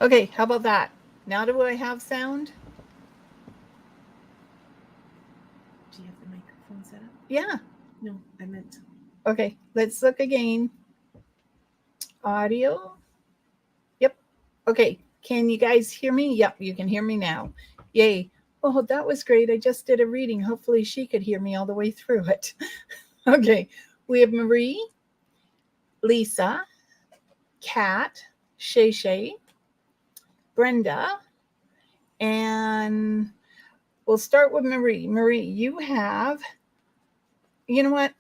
Okay, how about that? Now do I have sound? Do you have the microphone set up? Yeah. No, I meant. Okay, let's look again. Audio. Yep. Okay, can you guys hear me? Yep, you can hear me now. Yay. Oh, that was great. I just did a reading. Hopefully, she could hear me all the way through it. Okay, we have Marie, Lisa, Kat, Shay Shay, Brenda, and we'll start with Marie. Marie, you have, you know what?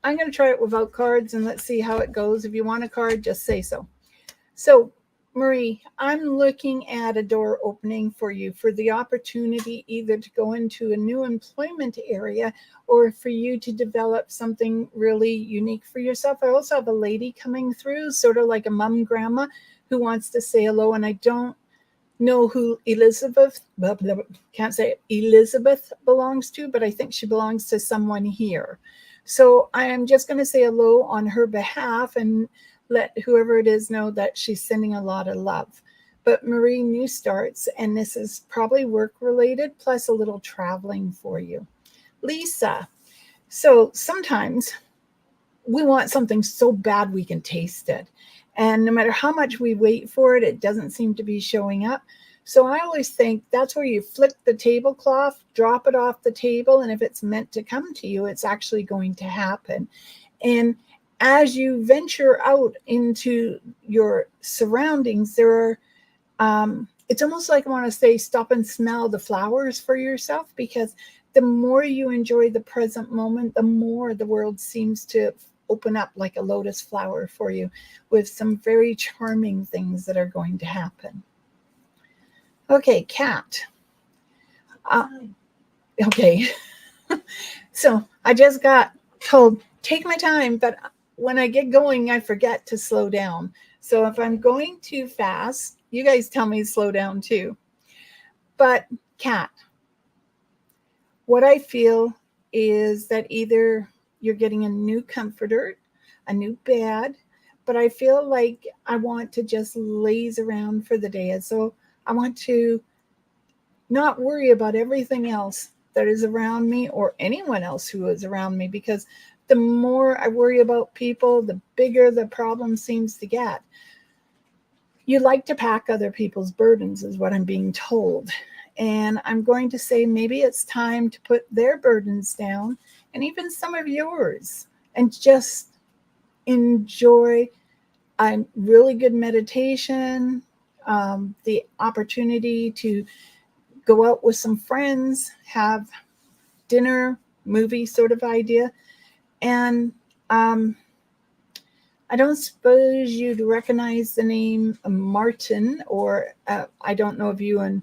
I'm going to try it without cards and let's see how it goes. If you want a card, just say so. So, Marie, I'm looking at a door opening for you for the opportunity either to go into a new employment area or for you to develop something really unique for yourself. I also have a lady coming through, sort of like a mom grandma who wants to say hello, and I don't know who Elizabeth, blah, blah, blah, can't say it, Elizabeth belongs to, but I think she belongs to someone here. So I am just going to say hello on her behalf and let whoever it is know that she's sending a lot of love. But Marie, new starts, and this is probably work related, plus a little traveling for you. Lisa, so sometimes we want something so bad we can taste it. And no matter how much we wait for it, it doesn't seem to be showing up. So I always think that's where you flick the tablecloth, drop it off the table, and if it's meant to come to you, it's actually going to happen. And as you venture out into your surroundings, there are it's almost like I want to say stop and smell the flowers for yourself, because the more you enjoy the present moment, the more the world seems to open up like a lotus flower for you with some very charming things that are going to happen. Okay, Kat. Uh, okay. So I just got told, take my time, but when I get going, I forget to slow down. So if I'm going too fast, you guys tell me to slow down too. But, Kat, what I feel is that either you're getting a new comforter, a new bed, but I feel like I want to just laze around for the day. So I want to not worry about everything else that is around me or anyone else who is around me, because the more I worry about people, the bigger the problem seems to get. You like to pack other people's burdens, is what I'm being told. And I'm going to say maybe it's time to put their burdens down and even some of yours and just enjoy a really good meditation, the opportunity to go out with some friends, have dinner, movie sort of idea. And um, I don't suppose you'd recognize the name Martin, or I don't know if you and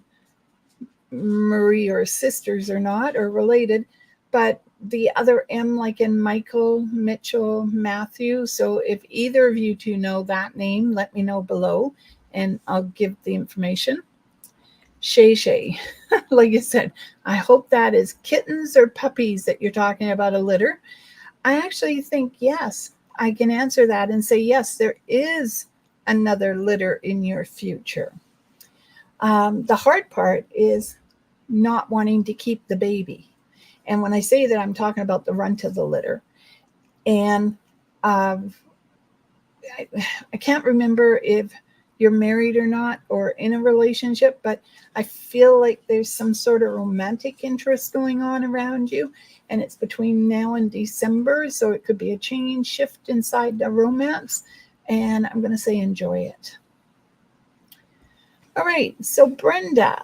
Marie are sisters or not, or related, but the other M, like in Michael, Mitchell, Matthew. So if either of you two know that name, let me know below and I'll give the information. Shay Shay, like I said, I hope that is kittens or puppies that you're talking about, a litter. I actually think yes, I can answer that and say yes, there is another litter in your future. The hard part is not wanting to keep the baby. And when I say that, I'm talking about the runt of the litter. And um, I, I can't remember if you're married or not or in a relationship, but I feel like there's some sort of romantic interest going on around you. And it's between now and December. So it could be a change, shift inside the romance. And I'm going to say enjoy it. All right. So, Brenda.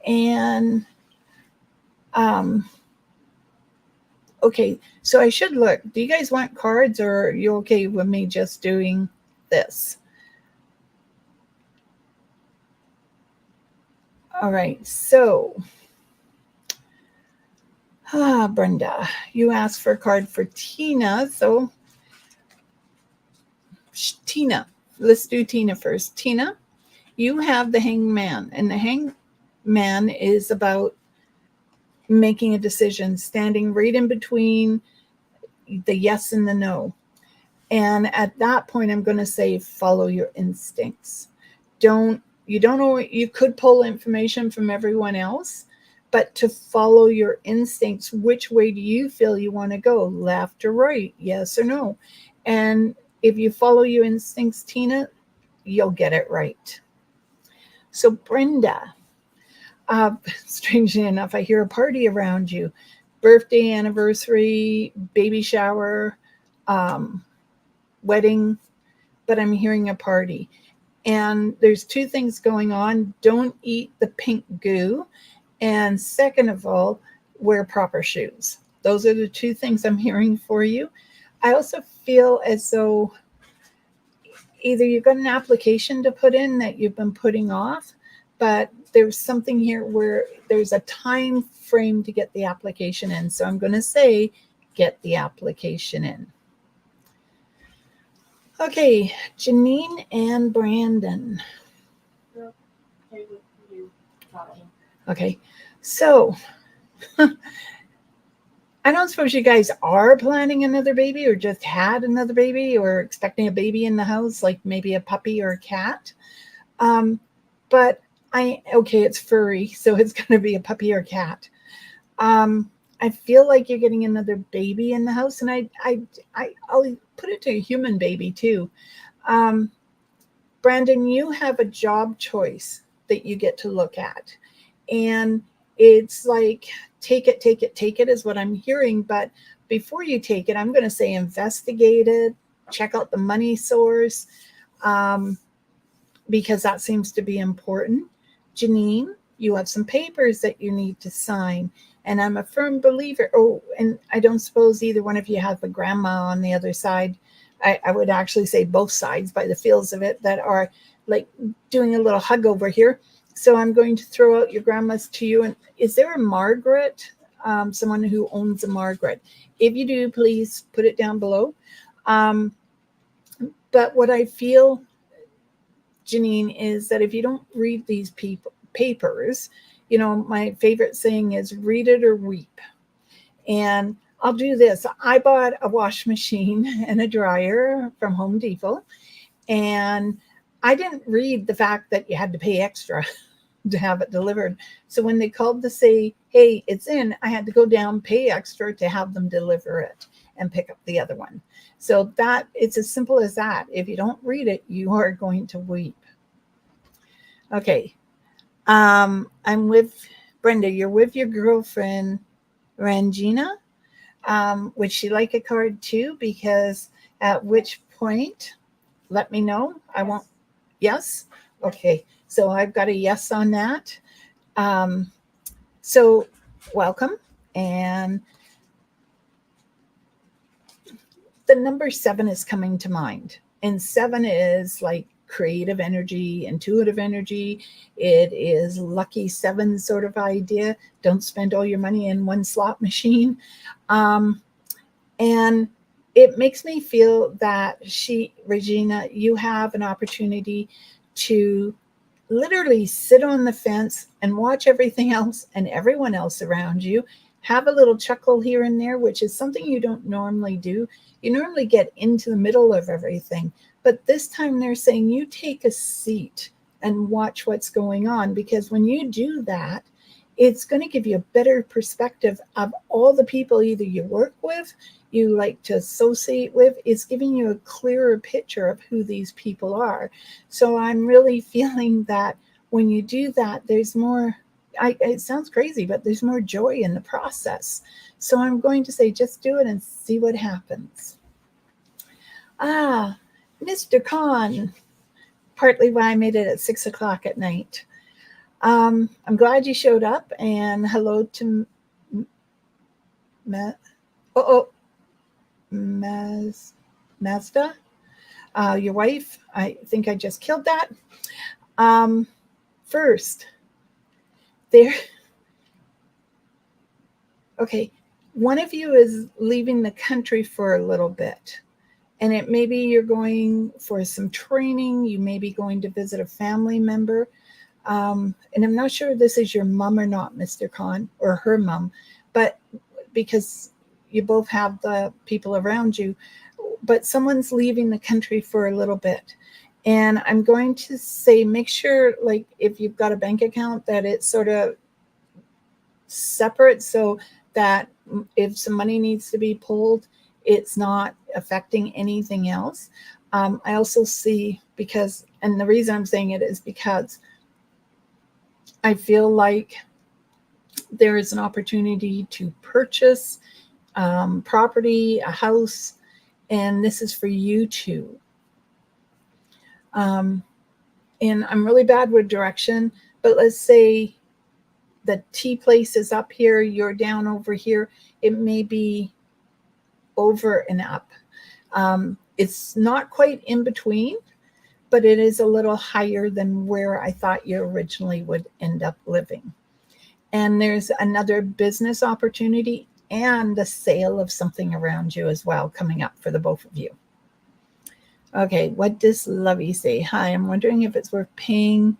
And um, okay, so I should look. Do you guys want cards, or are you okay with me just doing this? All right, so Brenda, you asked for a card for Tina, so Tina, let's do Tina first. Tina, you have the hangman, and the hangman is about making a decision, standing right in between the yes and the no. And at that point, I'm going to say follow your instincts. you don't know, you could pull information from everyone else, but to follow your instincts. Which way do you feel you want to go? Left or right? Yes or no? And if you follow your instincts, Tina, you'll get it right. So Brenda, strangely enough, I hear a party around you. Birthday, anniversary, baby shower, wedding, but I'm hearing a party. And there's two things going on. Don't eat the pink goo. And second of all, wear proper shoes. Those are the two things I'm hearing for you. I also feel as though either you've got an application to put in that you've been putting off, but there's something here where there's a time frame to get the application in. So I'm going to say, get the application in. Okay, Janine and Brandon. Okay, so I don't suppose you guys are planning another baby or just had another baby or expecting a baby in the house, like maybe a puppy or a cat. But it's furry, so it's going to be a puppy or a cat. I feel like you're getting another baby in the house, and I'll put it to a human baby too. Brandon, you have a job choice that you get to look at, and it's like take it is what I'm hearing. But before you take it, I'm going to say investigate it, check out the money source, because that seems to be important. Janine, you have some papers that you need to sign. And I'm a firm believer. Oh, and I don't suppose either one of you have a grandma on the other side. I would actually say both sides by the feels of it, that are like doing a little hug over here. So I'm going to throw out your grandmas to you. And is there a Margaret? Someone who owns a Margaret? If you do, please put it down below. But what I feel, Janine, is that if you don't read these papers, you know, my favorite saying is read it or weep. And I'll do this. I bought a wash machine and a dryer from Home Depot, and I didn't read the fact that you had to pay extra to have it delivered. So when they called to say, hey, it's in, I had to go down, pay extra to have them deliver it and pick up the other one. So that, it's as simple as that. If you don't read it, you are going to weep. Okay. I'm with Brenda. You're with your girlfriend, Rangina. Would she like a card too? Because at which point, let me know. I won't. Yes? Okay. So I've got a yes on that. So welcome. And the number 7 is coming to mind. And 7 is like creative energy, intuitive energy. It is lucky 7 sort of idea. Don't spend all your money in one slot machine. And it makes me feel that Regina, you have an opportunity to literally sit on the fence and watch everything else and everyone else around you. Have a little chuckle here and there, which is something you don't normally do. You normally get into the middle of everything. But this time they're saying you take a seat and watch what's going on, because when you do that, it's going to give you a better perspective of all the people either you work with, you like to associate with. It's giving you a clearer picture of who these people are. So I'm really feeling that when you do that, there's more, it sounds crazy, but there's more joy in the process. So I'm going to say, just do it and see what happens. Mr. Khan, partly why I made it at 6 o'clock at night. I'm glad you showed up, and hello to Mazda, your wife. I think I just killed that. First, there. Okay, one of you is leaving the country for a little bit. And it maybe you're going for some training. You may be going to visit a family member. And I'm not sure if this is your mom or not, Mr. Khan, or her mom, but because you both have the people around you, but someone's leaving the country for a little bit. And I'm going to say, make sure, like, if you've got a bank account, that it's sort of separate so that if some money needs to be pulled, it's not affecting anything else. I also see, because, and the reason I'm saying it is because I feel like there is an opportunity to purchase property, a house, and this is for you too. And I'm really bad with direction, but let's say the T place is up here, you're down over here. It may be over and up. It's not quite in between, but it is a little higher than where I thought you originally would end up living. And there's another business opportunity and the sale of something around you as well coming up for the both of you. Okay, what does Lovey say? Hi, I'm wondering if it's worth paying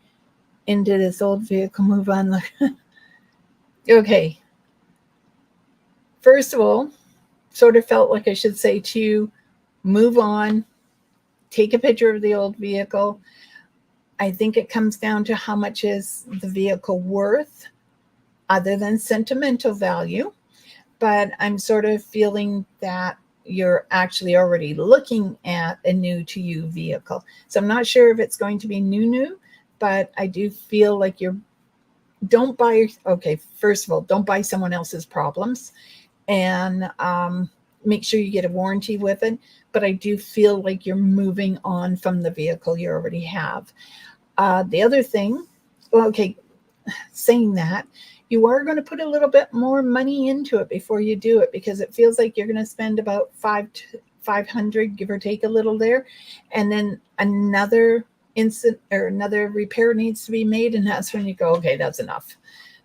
into this old vehicle. Move on. Okay. First of all, sort of felt like I should say to you, move on, take a picture of the old vehicle. I think it comes down to how much is the vehicle worth other than sentimental value. But I'm sort of feeling that you're actually already looking at a new to you vehicle. So I'm not sure if it's going to be new, but I do feel like don't buy, okay, first of all, don't buy someone else's problems, and make sure you get a warranty with it. But I do feel like you're moving on from the vehicle you already have. The other thing, well, okay, saying that, you are going to put a little bit more money into it before you do it, because it feels like you're going to spend about 500, give or take a little there, and then another another repair needs to be made, and that's when you go, okay, that's enough.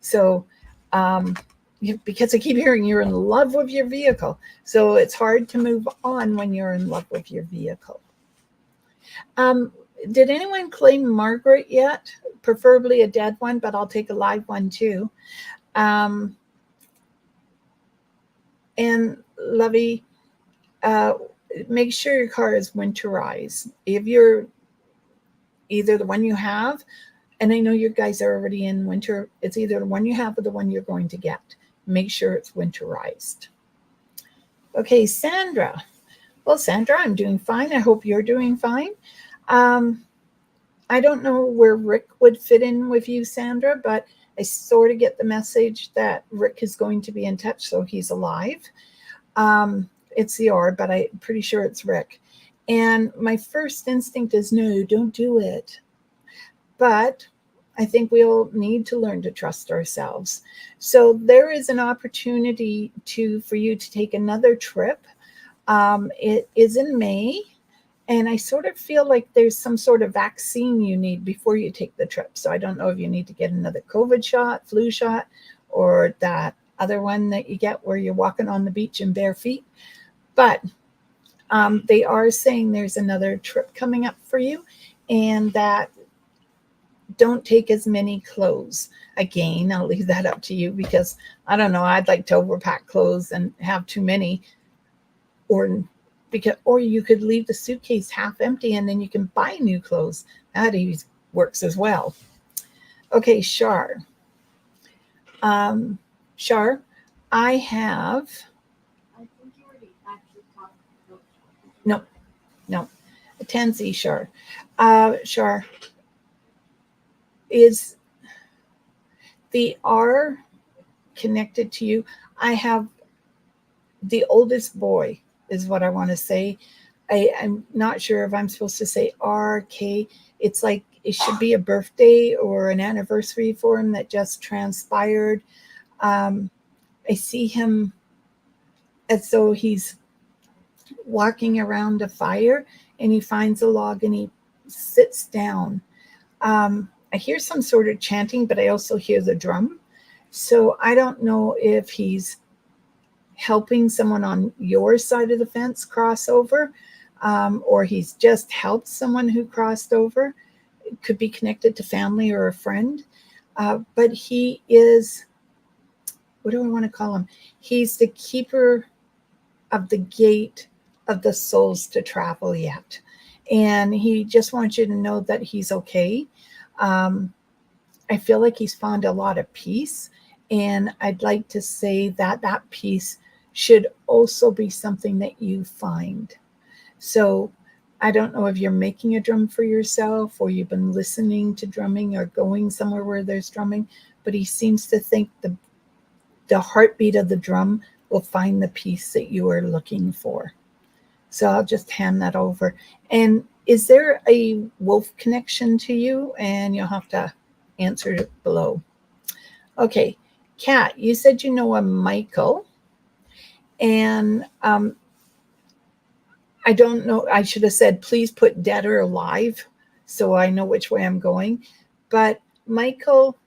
So because I keep hearing you're in love with your vehicle, so it's hard to move on when you're in love with your vehicle. Did anyone claim Margaret yet? Preferably a dead one, but I'll take a live one too. And Lovey, make sure your car is winterized. If you're either the one you have, and I know you guys are already in winter, it's either the one you have or the one you're going to get. Make sure it's winterized. Okay, Sandra. Well, Sandra, I'm doing fine. I hope you're doing fine. I don't know where Rick would fit in with you, Sandra, but I sort of get the message that Rick is going to be in touch, so he's alive. It's the R, but I'm pretty sure it's Rick. And my first instinct is no, don't do it. But I think we'll need to learn to trust ourselves. So there is an opportunity for you to take another trip. It is in May. And I sort of feel like there's some sort of vaccine you need before you take the trip. So I don't know if you need to get another COVID shot, flu shot, or that other one that you get where you're walking on the beach in bare feet. But they are saying there's another trip coming up for you, and that don't take as many clothes. Again, I'll leave that up to you, because I don't know, I'd like to overpack clothes and have too many, or you could leave the suitcase half empty and then you can buy new clothes. That works as well. Okay, Shar. Shar, I have. I think you already actually talked about. No. Tansy, Shar. Shar, is the R connected to you? I have the oldest boy is what I want to say. I'm not sure if I'm supposed to say RK. It's like it should be a birthday or an anniversary for him that just transpired. I see him as though he's walking around a fire, and he finds a log and he sits down. I hear some sort of chanting, but I also hear the drum. So I don't know if he's helping someone on your side of the fence cross over, or he's just helped someone who crossed over. It could be connected to family or a friend. But he is, what do I want to call him? He's the keeper of the gate of the souls to travel yet. and he just wants you to know that he's okay. I feel like he's found a lot of peace, and I'd like to say that that peace should also be something that you find. So I don't know if you're making a drum for yourself or you've been listening to drumming or going somewhere where there's drumming, but he seems to think the heartbeat of the drum will find the peace that you are looking for. So I'll just hand that over. And is there a wolf connection to you? And you'll have to answer it below. Okay, Kat, you said you know a Michael. And I don't know, I should have said, please put dead or alive so I know which way I'm going. But Michael,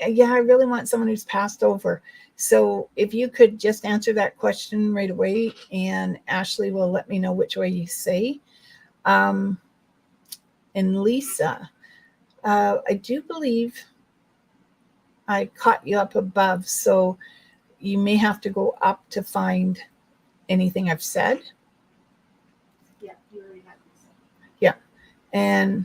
yeah, I really want someone who's passed over. So if you could just answer that question right away, and Ashley will let me know which way you say. And Lisa, I do believe I caught you up above, so you may have to go up to find anything I've said. Yeah, you already had this. Yeah. And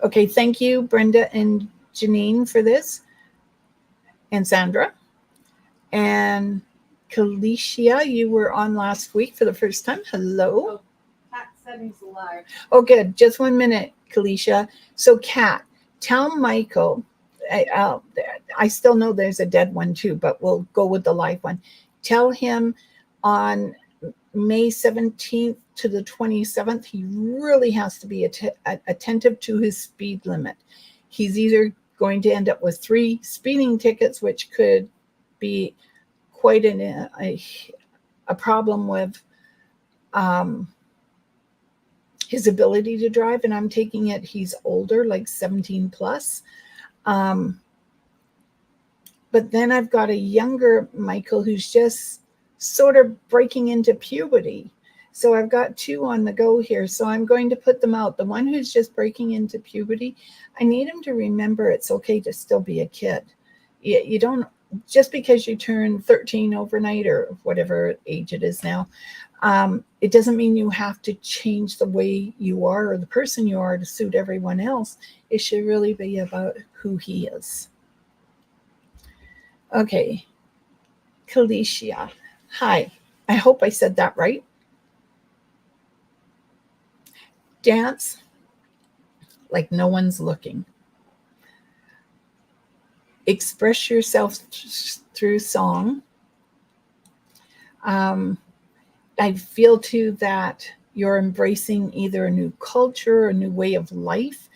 okay, thank you, Brenda and Janine, for this, and Sandra. And Kalicia, you were on last week for the first time. Hello. Cat settings live. Oh, good. Just 1 minute, Kalicia. So, Kat, tell Michael. I still know there's a dead one too, but we'll go with the live one. Tell him on May 17th to the 27th, he really has to be attentive to his speed limit. He's either going to end up with 3 speeding tickets, which could be quite a problem with his ability to drive. And I'm taking it he's older, like 17 plus. But then I've got a younger Michael who's just sort of breaking into puberty. So I've got 2 on the go here. So I'm going to put them out. The one who's just breaking into puberty, I need him to remember it's okay to still be a kid. You don't, just because you turn 13 overnight or whatever age it is now, it doesn't mean you have to change the way you are or the person you are to suit everyone else. It should really be about who he is. Okay, Kalicia. Hi, I hope I said that right. Dance like no one's looking. Express yourself through song. I feel too that you're embracing either a new culture or a new way of life,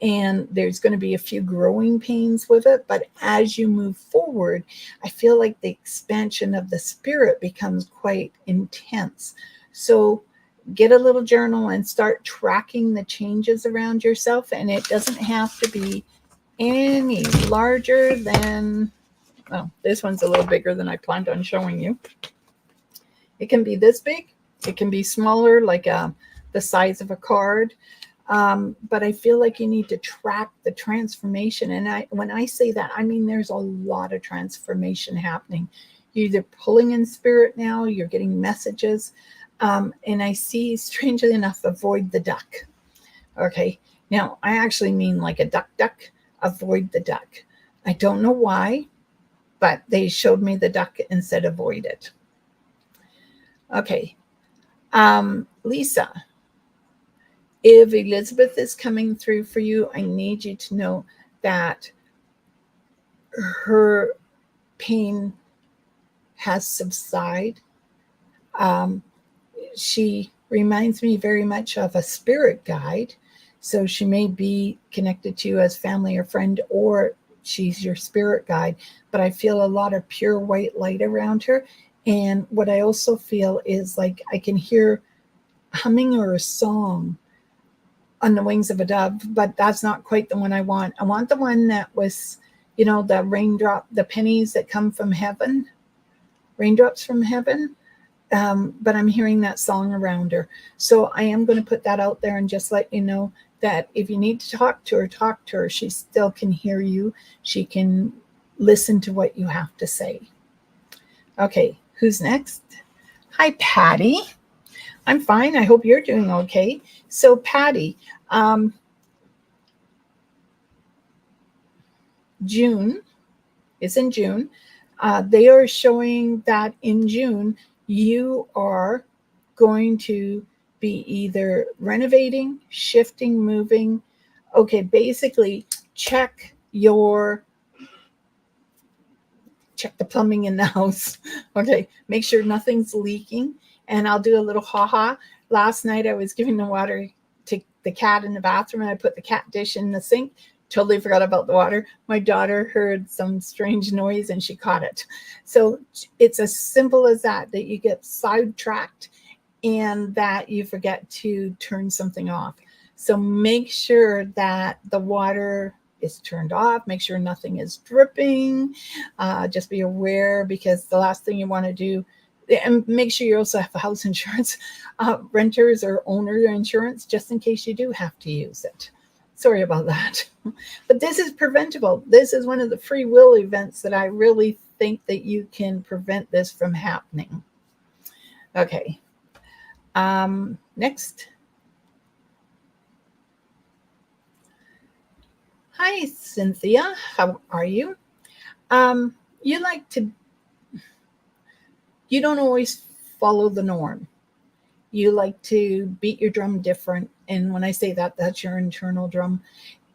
and there's going to be a few growing pains with it. But as you move forward, I feel like the expansion of the spirit becomes quite intense. So get a little journal and start tracking the changes around yourself. And it doesn't have to be any larger than, well, this one's a little bigger than I planned on showing you. It can be this big. It can be smaller, like the size of a card. But I feel like you need to track the transformation. And when I say that, I mean there's a lot of transformation happening. You're either pulling in spirit now, you're getting messages. And I see, strangely enough, avoid the duck. Okay. Now, I actually mean like a duck, avoid the duck. I don't know why, but they showed me the duck and said avoid it. Okay. Lisa, if Elizabeth is coming through for you, I need you to know that her pain has subsided. She reminds me very much of a spirit guide. So she may be connected to you as family or friend, or she's your spirit guide. But I feel a lot of pure white light around her. And what I also feel is like I can hear humming or a song on the wings of a dove, but that's not quite the one I want. I want the one that was, you know, the raindrop, the pennies that come from heaven, raindrops from heaven. But I'm hearing that song around her. So I am going to put that out there and just let you know that if you need to talk to her. She still can hear you. She can listen to what you have to say. Okay, who's next? Hi, Patty. I'm fine. I hope you're doing okay. So, Patty, June, it's in June. They are showing that in June, you are going to be either renovating, shifting, moving. Okay, basically, check the plumbing in the house. Okay, make sure nothing's leaking. And I'll do a little haha. Last night I was giving the water to the cat in the bathroom and I put the cat dish in the sink. Totally forgot about the water. My daughter heard some strange noise and she caught it. So it's as simple as that you get sidetracked and that you forget to turn something off. So make sure that the water is turned off. Make sure nothing is dripping. Just be aware, because the last thing you want to do, and make sure you also have a house insurance, renters or owner insurance, just in case you do have to use it. Sorry about that. But this is preventable. This is one of the free will events that I really think that you can prevent this from happening. Okay. Next. Hi, Cynthia. How are you? You like to, you don't always follow the norm. You like to beat your drum different. And when I say that, that's your internal drum.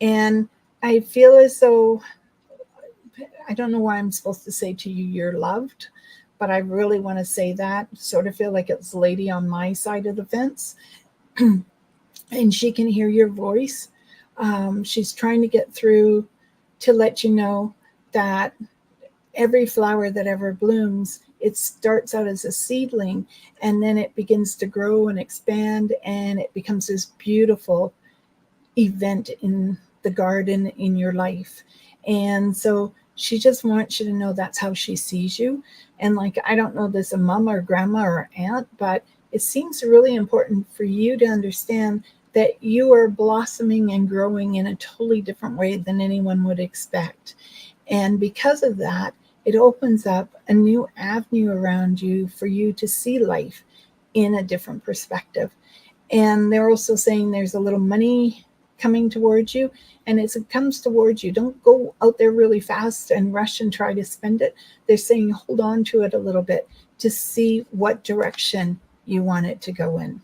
And I feel as though, I don't know why I'm supposed to say to you, you're loved, but I really want to say that. Sort of feel like it's lady on my side of the fence. And she can hear your voice. She's trying to get through to let you know that every flower that ever blooms, it starts out as a seedling and then it begins to grow and expand and it becomes this beautiful event in the garden in your life. And so she just wants you to know that's how she sees you. And like, I don't know this a mom or grandma or aunt, but it seems really important for you to understand that you are blossoming and growing in a totally different way than anyone would expect. And because of that, it opens up a new avenue around you for you to see life in a different perspective. And they're also saying there's a little money coming towards you. And as it comes towards you, don't go out there really fast and rush and try to spend it. They're saying hold on to it a little bit to see what direction you want it to go in.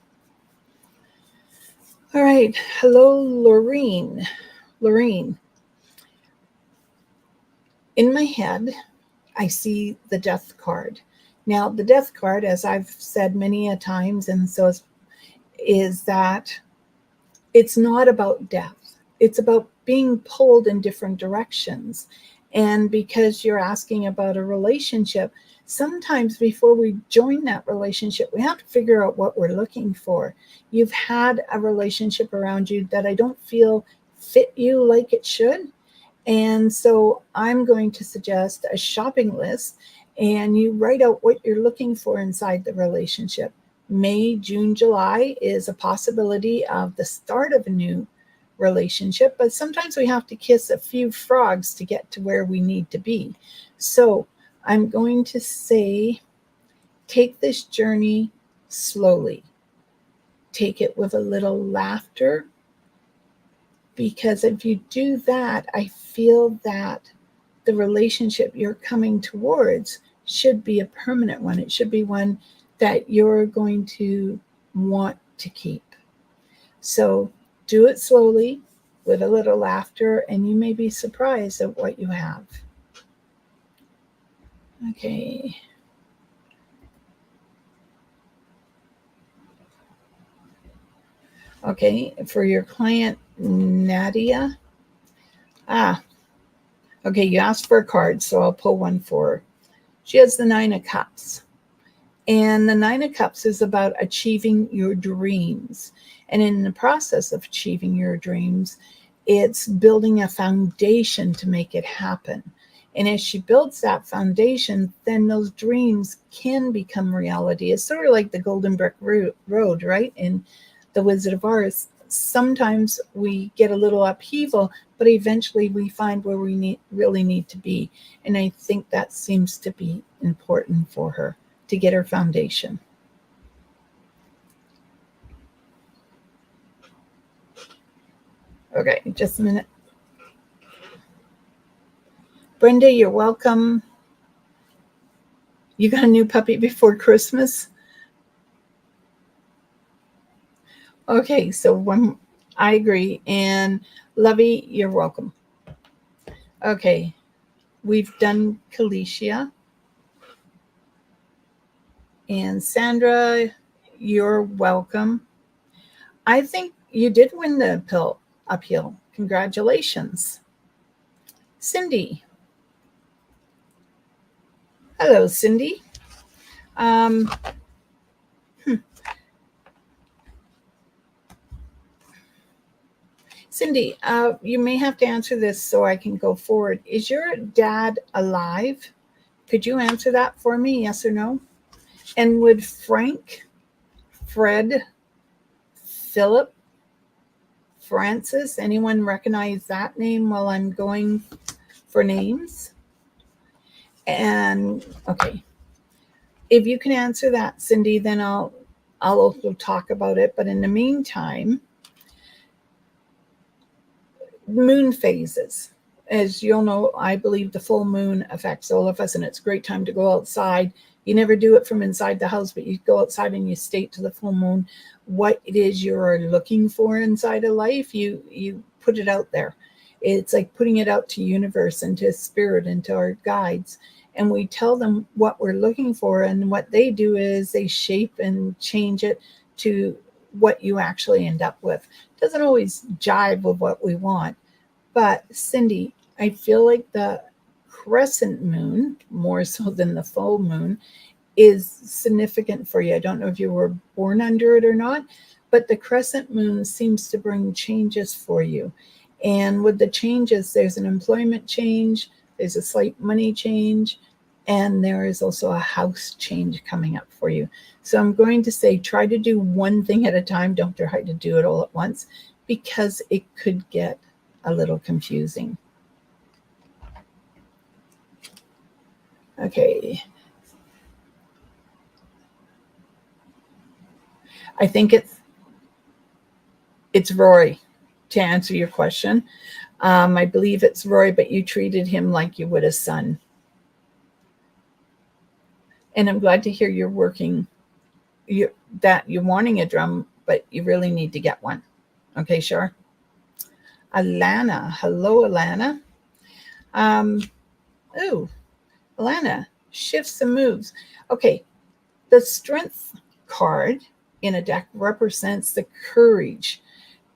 All right. Hello, Lorene. Lorene. In my head, I see the death card. Now, the death card, as I've said many a times, and so is that it's not about death. It's about being pulled in different directions. And because you're asking about a relationship, sometimes before we join that relationship, we have to figure out what we're looking for. You've had a relationship around you that I don't feel fit you like it should. And so I'm going to suggest a shopping list and you write out what you're looking for inside the relationship. May, June, July is a possibility of the start of a new relationship, but sometimes we have to kiss a few frogs to get to where we need to be. So I'm going to say, take this journey slowly. Take it with a little laughter, because if you do that, I feel that the relationship you're coming towards should be a permanent one. It should be one that you're going to want to keep. So do it slowly with a little laughter, and you may be surprised at what you have. Okay. Okay, for your client, Nadia. Okay, you asked for a card, so I'll pull one for her. She has the Nine of Cups. And the Nine of Cups is about achieving your dreams. And in the process of achieving your dreams, it's building a foundation to make it happen. And as she builds that foundation, then those dreams can become reality. It's sort of like the Golden Brick Road, right? In The Wizard of Oz. Sometimes we get a little upheaval, but eventually we find where we really need to be. And I think that seems to be important for her, to get her foundation. Okay, just a minute. Brenda, you're welcome. You got a new puppy before Christmas? Okay, so I agree. And Lovey, you're welcome. Okay, we've done Kalicia. And Sandra, you're welcome. I think you did win the uphill. Congratulations. Cindy. Hello, Cindy. Um, Cindy, you may have to answer this so I can go forward. Is your dad alive? Could you answer that for me, yes or no? And would Frank, Fred, Philip, Francis, anyone recognize that name while I'm going for names? And okay, if you can answer that, Cindy, then I'll also talk about it. But in the meantime, moon phases. As you'll know, I believe the full moon affects all of us, and it's a great time to go outside. You never do it from inside the house, but you go outside and you state to the full moon what it is you're looking for inside of life. You put it out there. It's like putting it out to universe and to spirit and to our guides. And we tell them what we're looking for, and what they do is they shape and change it to what you actually end up with. It doesn't always jive with what we want. But Cindy, I feel like the crescent moon, more so than the full moon, is significant for you. I don't know if you were born under it or not, but the crescent moon seems to bring changes for you. And with the changes, there's an employment change, there's a slight money change, and there is also a house change coming up for you. So I'm going to say try to do one thing at a time. Don't try to do it all at once, because it could get a little confusing. Okay. I think it's Roy, to answer your question. I believe it's Roy, but you treated him like you would a son. And I'm glad to hear you're working, that you're wanting a drum, but you really need to get one. Okay, sure. Alana. Hello, Alana. Oh, Alana, shifts and moves. Okay, the strength card in a deck represents the courage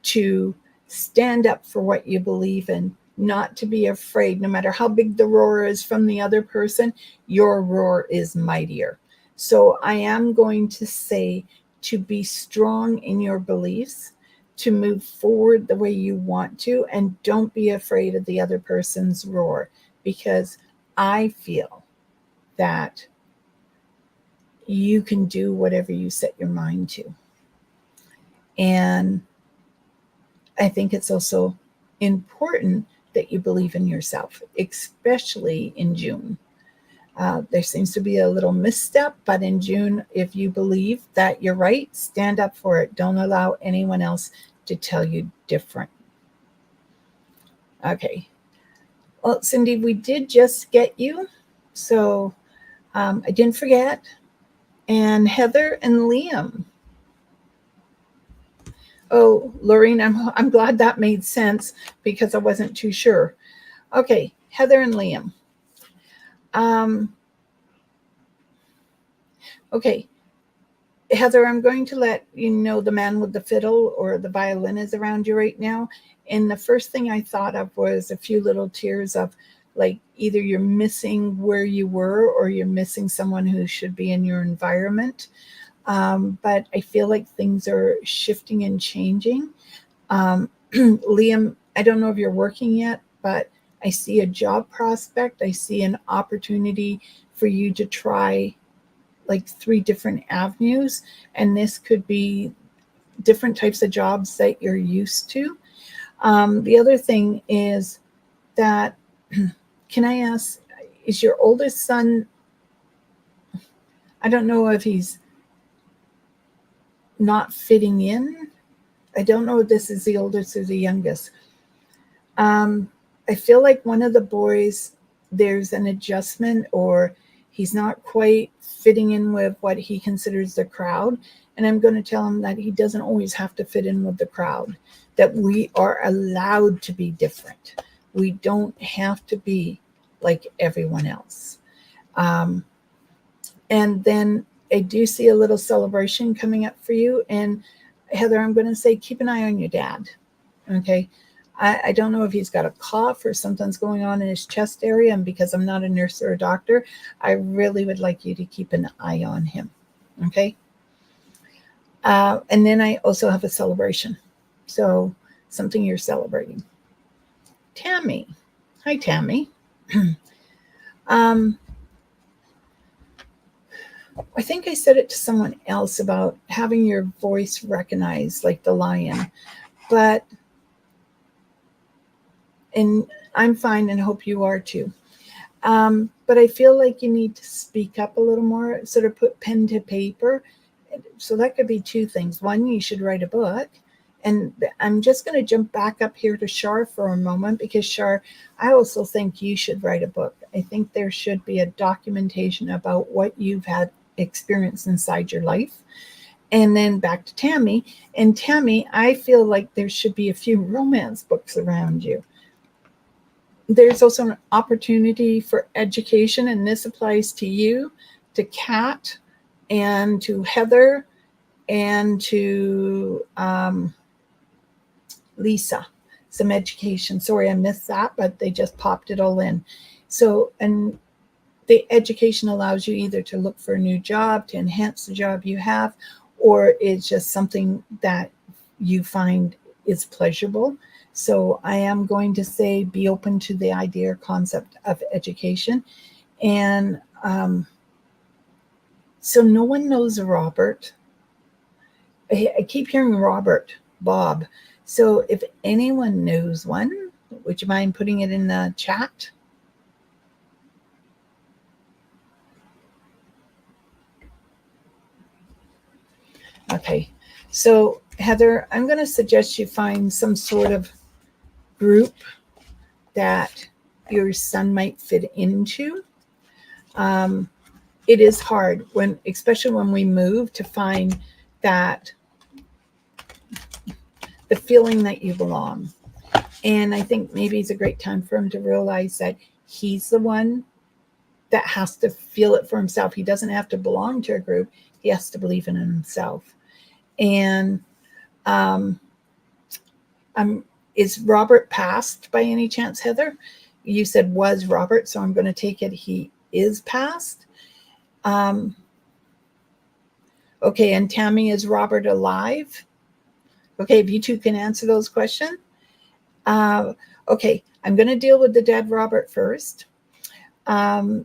to stand up for what you believe in, not to be afraid. No matter how big the roar is from the other person, your roar is mightier. So I am going to say to be strong in your beliefs, to move forward the way you want to, and don't be afraid of the other person's roar, because I feel that you can do whatever you set your mind to. And I think it's also important that you believe in yourself, especially in June. There seems to be a little misstep, but in June, if you believe that you're right, stand up for it. Don't allow anyone else to tell you different. Okay. Well, Cindy, we did just get you, so I didn't forget. And Heather and Liam. Oh, Lorraine, I'm glad that made sense, because I wasn't too sure. Okay, Heather and Liam. Okay, Heather, I'm going to let you know the man with the fiddle or the violin is around you right now. And the first thing I thought of was a few little tears of, like, either you're missing where you were or you're missing someone who should be in your environment. But I feel like things are shifting and changing. Liam, I don't know if you're working yet, but I see a job prospect. I see an opportunity for you to try like 3 different avenues, and this could be different types of jobs that you're used to. The other thing is that, can I ask, is your oldest son, I don't know if he's not fitting in, I don't know if this is the oldest or the youngest. I feel like one of the boys, there's an adjustment, or he's not quite fitting in with what he considers the crowd. And I'm going to tell him that he doesn't always have to fit in with the crowd, that we are allowed to be different. We don't have to be like everyone else. And then I do see a little celebration coming up for you. And Heather, I'm going to say, keep an eye on your dad. Okay. I don't know if he's got a cough or something's going on in his chest area. And because I'm not a nurse or a doctor, I really would like you to keep an eye on him. Okay. And then I also have a celebration. So something you're celebrating. Tammy. Hi, Tammy. I think I said it to someone else about having your voice recognized like the lion, and I'm fine and hope you are too. But I feel like you need to speak up a little more, sort of put pen to paper. So that could be two things. One, you should write a book. And I'm just going to jump back up here to Shar for a moment, because Shar, I also think you should write a book. I think there should be a documentation about what you've had experience inside your life. And then back to Tammy. And Tammy, I feel like there should be a few romance books around you. There's also an opportunity for education, and this applies to you, to Kat, and to Heather, and to Lisa. Some education. Sorry, I missed that, but they just popped it all in. So, and the education allows you either to look for a new job, to enhance the job you have, or it's just something that you find is pleasurable. So I am going to say be open to the idea or concept of education. And so no one knows Robert. I keep hearing Robert, Bob. So if anyone knows one, would you mind putting it in the chat? Okay, so Heather, I'm going to suggest you find some sort of group that your son might fit into. It is hard when, especially when we move, to find that the feeling that you belong. And I think maybe it's a great time for him to realize that he's the one that has to feel it for himself. He doesn't have to belong to a group. He has to believe in himself. And is Robert passed by any chance, Heather? You said was Robert, so I'm going to take it he is passed. Okay, and Tammy, is Robert alive? Okay, if you two can answer those questions. Okay, I'm going to deal with the dead Robert first.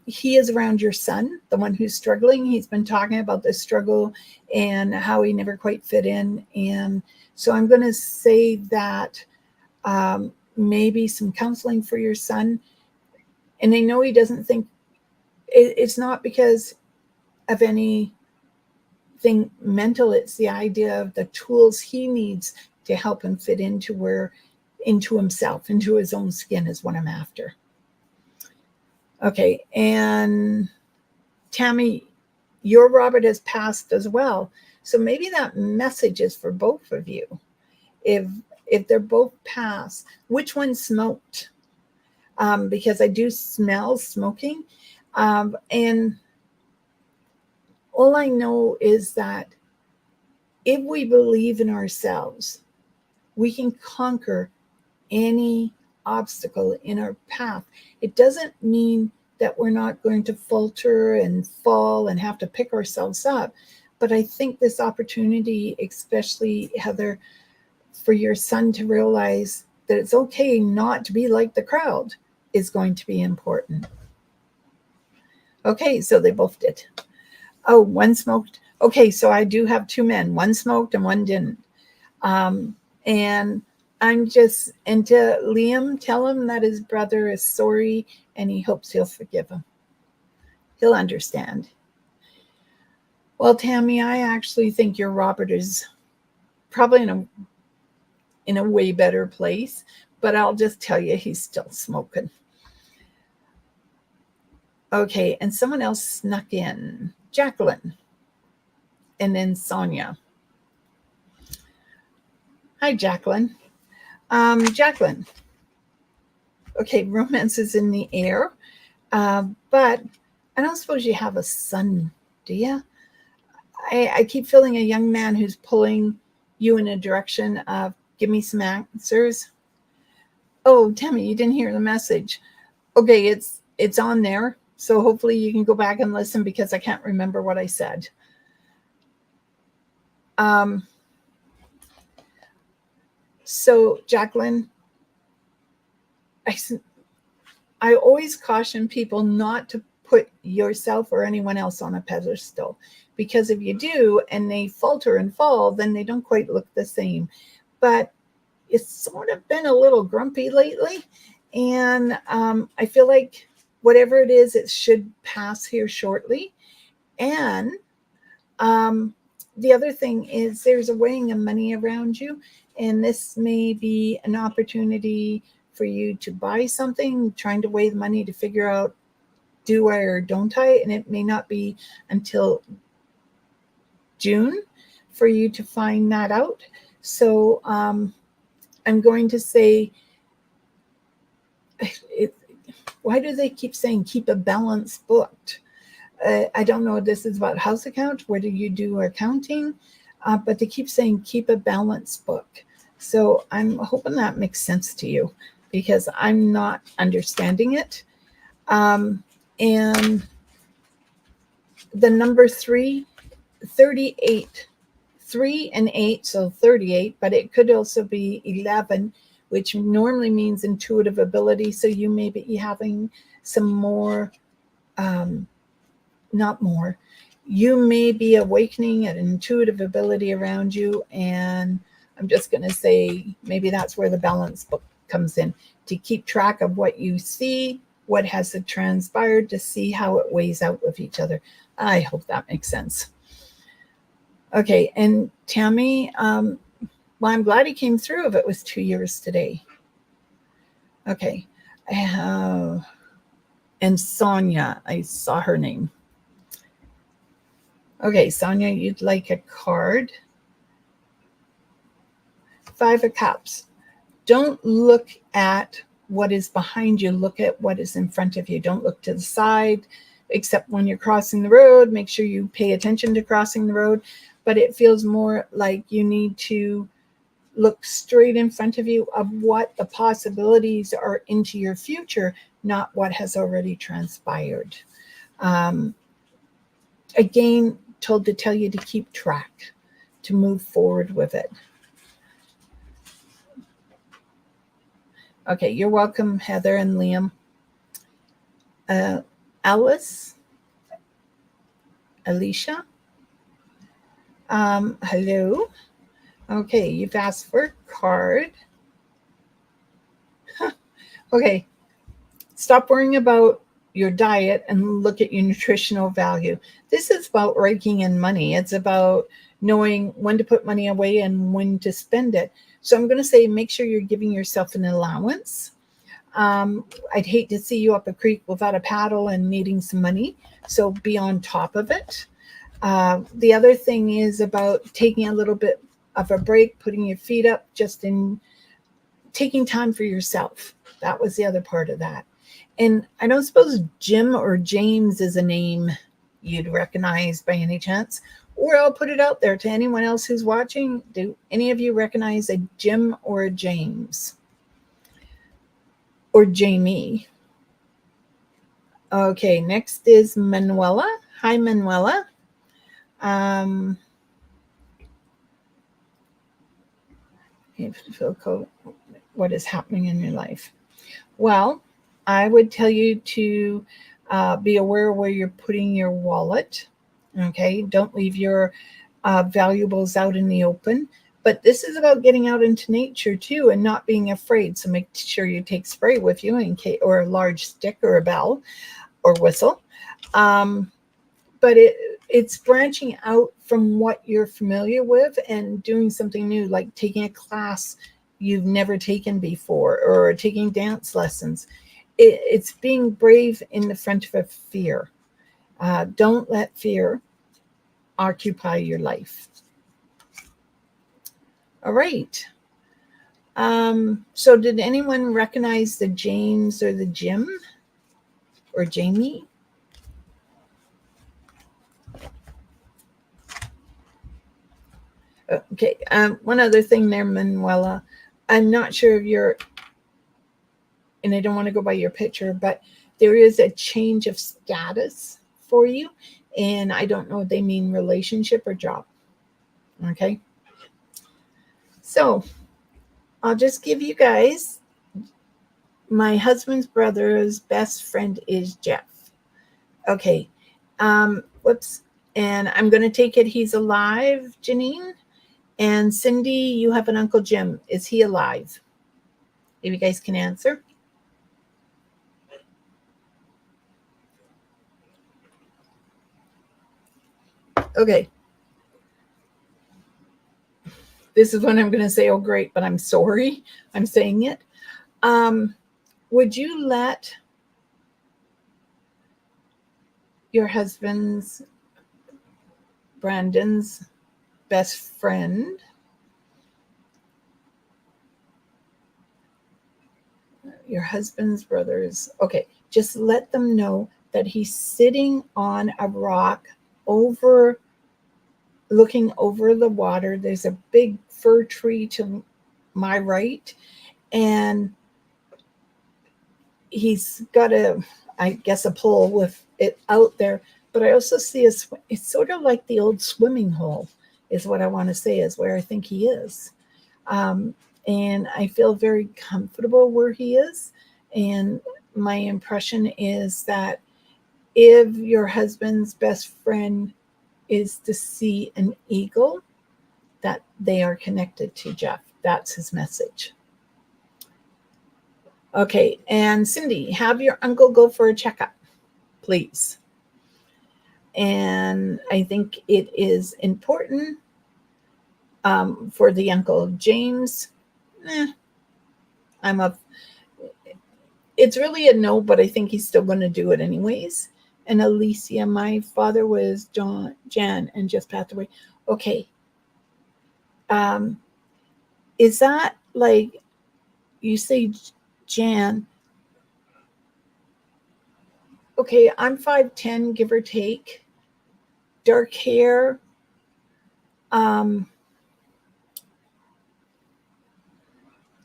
He is around your son, the one who's struggling. He's been talking about the struggle and how he never quite fit in. And so I'm going to say that maybe some counseling for your son. And I know he doesn't think it's not because of anything mental. It's the idea of the tools he needs to help him fit into himself, into his own skin is what I'm after. Okay, and Tammy, your Robert has passed as well. So maybe that message is for both of you. If they're both passed, which one smoked? Because I do smell smoking. And all I know is that if we believe in ourselves, we can conquer any obstacle in our path. It doesn't mean that we're not going to falter and fall and have to pick ourselves up. But I think this opportunity, especially Heather, for your son to realize that it's okay not to be like the crowd is going to be important. Okay, so they both did. Oh, one smoked. Okay, so I do have two men. One smoked and one didn't. And and to Liam, tell him that his brother is sorry and he hopes he'll forgive him. He'll understand. Well, Tammy, I actually think your Robert is probably in a in a way better place. But I'll just tell you, he's still smoking. Okay, and someone else snuck in. Jacqueline. And then Sonia. Hi, Jacqueline. Jacqueline. Okay, romance is in the air. But I don't suppose you have a son, do you? I keep feeling a young man who's pulling you in a direction of give me some answers. Oh, Tammy, you didn't hear the message. Okay, it's on there. So hopefully you can go back and listen because I can't remember what I said. So Jacqueline, I always caution people not to put yourself or anyone else on a pedestal, because if you do and they falter and fall, then they don't quite look the same. But it's sort of been a little grumpy lately, and I feel like whatever it is, it should pass here shortly. And the other thing is there's a weighing of money around you, and this may be an opportunity for you to buy something, trying to weigh the money to figure out, do I or don't I? And it may not be until June for you to find that out. So I'm going to say, why do they keep saying keep a balance booked? I don't know if this is about house account, whether you do accounting, but they keep saying keep a balance book. So I'm hoping that makes sense to you, because I'm not understanding it. And the number 3, 38, 3 and 8, so 38, but it could also be 11, which normally means intuitive ability. So you may be having some more, not more, you may be awakening an intuitive ability around you. And I'm just going to say, maybe that's where the balance book comes in, to keep track of what you see, what has transpired, to see how it weighs out with each other. I hope that makes sense. Okay, and Tammy, well, I'm glad he came through if it was 2 years today. Okay. And Sonia, I saw her name. Okay, Sonia, you'd like a card. 5 of Cups. Don't look at what is behind you. Look at what is in front of you. Don't look to the side, except when you're crossing the road. Make sure you pay attention to crossing the road. But it feels more like you need to look straight in front of you of what the possibilities are into your future, not what has already transpired. Again, told to tell you to keep track, to move forward with it. Okay, you're welcome, Heather and Liam. Alice, Alicia, hello. Okay, you've asked for a card. Okay, stop worrying about your diet and look at your nutritional value. This is about raking in money. It's about knowing when to put money away and when to spend it. So I'm going to say, make sure you're giving yourself an allowance. I'd hate to see you up a creek without a paddle and needing some money. So be on top of it. The other thing is about taking a little bit of a break, putting your feet up, just in taking time for yourself. That was the other part of that. And I don't suppose Jim or James is a name you'd recognize by any chance. Or I'll put it out there to anyone else who's watching. Do any of you recognize a Jim or a James? Or Jamie? Okay, next is Manuela. Hi, Manuela. What is happening in your life? Well, I would tell you to be aware where you're putting your wallet. Okay, don't leave your valuables out in the open. But this is about getting out into nature too and not being afraid. So make sure you take spray with you, or a large stick or a bell or whistle. But it's branching out from what you're familiar with and doing something new, like taking a class you've never taken before, or taking dance lessons. It's being brave in the front of a fear. Don't let fear occupy your life. All right. So did anyone recognize the James or the Jim or Jamie? Okay. One other thing there, Manuela. I'm not sure if you're, and I don't want to go by your picture, but there is a change of status for you. And I don't know if they mean relationship or job. Okay. So I'll just give you guys, my husband's brother's best friend is Jeff. Okay. Whoops. And I'm going to take it he's alive, Janine. And Cindy, you have an Uncle Jim. Is he alive? If you guys can answer. Okay. This is when I'm going to say, oh, great, but I'm sorry. I'm saying it. Would you let your husband's, Brandon's best friend, your husband's brother's, okay, just let them know that he's sitting on a rock looking over the water. There's a big fir tree to my right, and he's got a pole with it out there. But I also see it's sort of like the old swimming hole, is what I want to say, is where I think he is. And I feel very comfortable where he is. And my impression is that if your husband's best friend is to see an eagle, that they are connected to Jeff. That's his message. Okay, and Cindy, have your uncle go for a checkup, please. And I think it is important for the uncle. James, it's really a no, but I think he's still going to do it anyways. And Alicia, my father was Jan and just passed away. Okay. Is that like, you say Jan? Okay, I'm 5'10", give or take. Dark hair.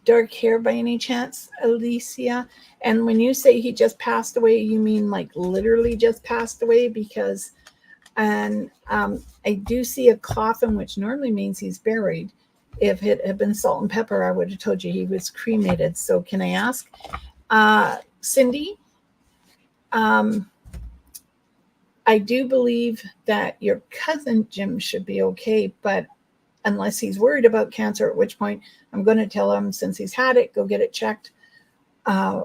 Dark hair by any chance, Alicia? And when you say he just passed away, you mean like literally just passed away? Because, and I do see a coffin, which normally means he's buried. If it had been salt and pepper, I would have told you he was cremated. So can I ask, Cindy, I do believe that your cousin Jim should be okay, but unless he's worried about cancer, at which point I'm going to tell him, since he's had it, go get it checked. I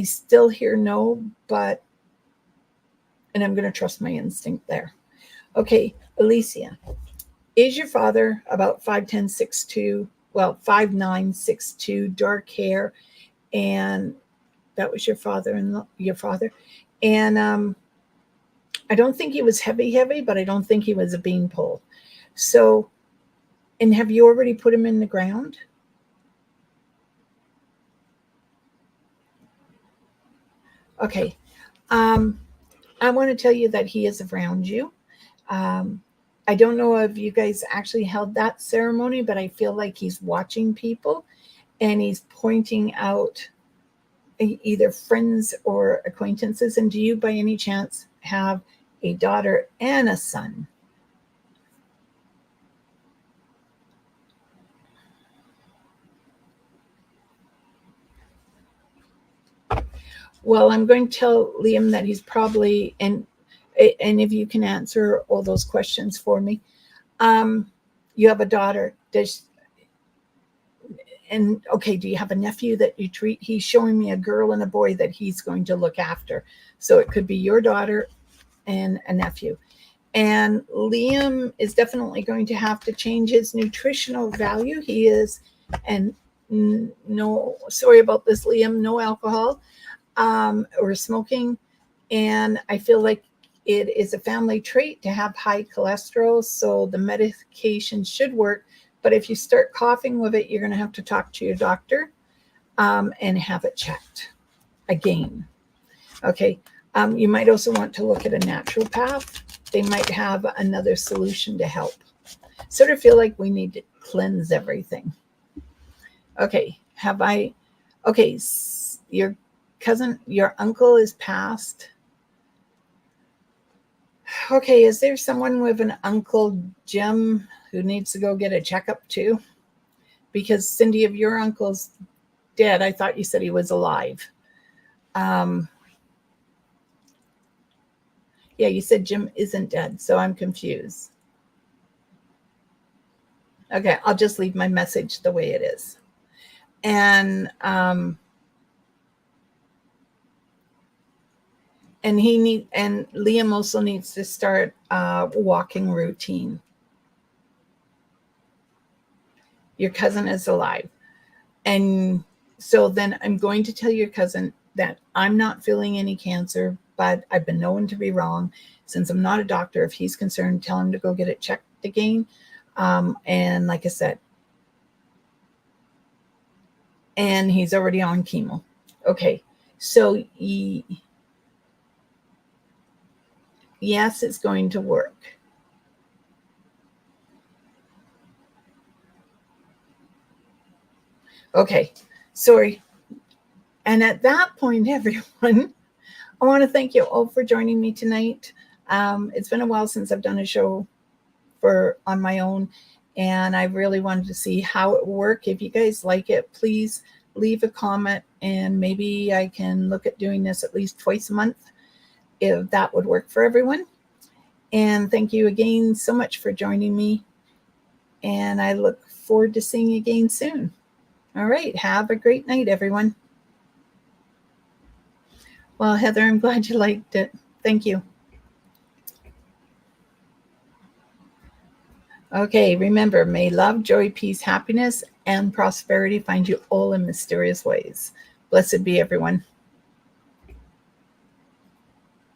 still hear no, and I'm going to trust my instinct there. Okay, Alicia, is your father about 5'10", 6'2", well, 5'9", 6'2", dark hair, and that was your father. And I don't think he was heavy, but I don't think he was a beanpole. So, and have you already put him in the ground? Okay. I want to tell you that he is around you. I don't know if you guys actually held that ceremony, but I feel like he's watching people and he's pointing out either friends or acquaintances. And do you by any chance have a daughter and a son? Well, I'm going to tell Liam that he's probably, and if you can answer all those questions for me. You have a daughter. Okay, do you have a nephew that you treat? He's showing me a girl and a boy that he's going to look after. So it could be your daughter and a nephew. And Liam is definitely going to have to change his nutritional value. He is, and no, sorry about this, Liam, no alcohol or smoking. And I feel like it is a family trait to have high cholesterol, so the medication should work. But if you start coughing with it, you're going to have to talk to your doctor and have it checked again. Okay. You might also want to look at a naturopath. They might have another solution to help. Sort of feel like we need to cleanse everything. Okay. Okay. Your cousin, your uncle is passed. Okay. Is there someone with an Uncle Jim who needs to go get a checkup too? Because Cindy, if your uncle's dead, I thought you said he was alive. Yeah, you said Jim isn't dead, so I'm confused. Okay, I'll just leave my message the way it is. And Liam also needs to start a walking routine. Your cousin is alive. And so then I'm going to tell your cousin that I'm not feeling any cancer, but I've been known to be wrong. Since I'm not a doctor, if he's concerned, tell him to go get it checked again. And like I said, and he's already on chemo. Okay, so yes, it's going to work. Okay, sorry. And at that point, everyone, I want to thank you all for joining me tonight. It's been a while since I've done a show on my own, and I really wanted to see how it worked. If you guys like it, please leave a comment, and maybe I can look at doing this at least twice a month, if that would work for everyone. And thank you again so much for joining me, and I look forward to seeing you again soon. All right, have a great night, everyone. Well, Heather, I'm glad you liked it. Thank you. Okay, remember, may love, joy, peace, happiness, and prosperity find you all in mysterious ways. Blessed be everyone.